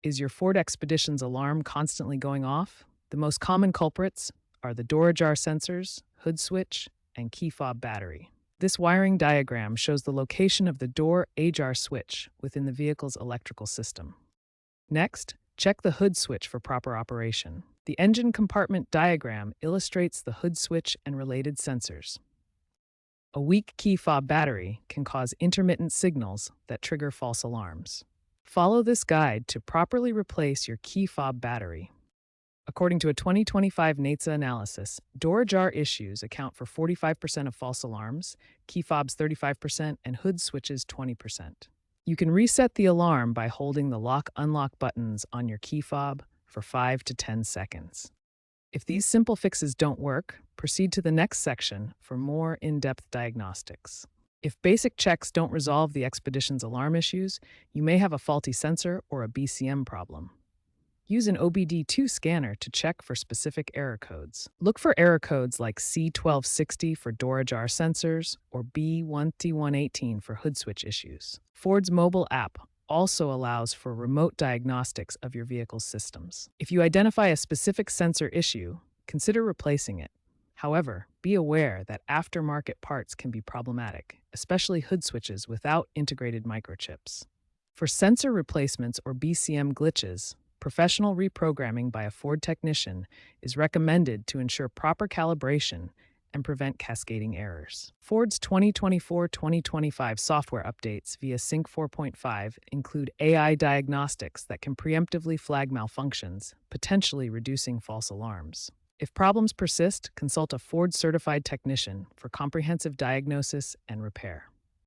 Is your Ford Expedition's alarm constantly going off? The most common culprits are the door ajar sensors, hood switch, and key fob battery. This wiring diagram shows the location of the door ajar switch within the vehicle's electrical system. Next, check the hood switch for proper operation. The engine compartment diagram illustrates the hood switch and related sensors. A weak key fob battery can cause intermittent signals that trigger false alarms. Follow this guide to properly replace your key fob battery. According to a 2025 NHTSA analysis, door ajar issues account for 45% of false alarms, key fobs 35%, and hood switches 20%. You can reset the alarm by holding the lock-unlock buttons on your key fob for 5 to 10 seconds. If these simple fixes don't work, proceed to the next section for more in-depth diagnostics. If basic checks don't resolve the Expedition's alarm issues, you may have a faulty sensor or a BCM problem. Use an OBD2 scanner to check for specific error codes. Look for error codes like C1260 for door ajar sensors or B1T118 for hood switch issues. Ford's mobile app also allows for remote diagnostics of your vehicle's systems. If you identify a specific sensor issue, consider replacing it. However, be aware that aftermarket parts can be problematic, especially hood switches without integrated microchips. For sensor replacements or BCM glitches, professional reprogramming by a Ford technician is recommended to ensure proper calibration and prevent cascading errors. Ford's 2024-2025 software updates via Sync 4.5 include AI diagnostics that can preemptively flag malfunctions, potentially reducing false alarms. If problems persist, consult a Ford-certified technician for comprehensive diagnosis and repair.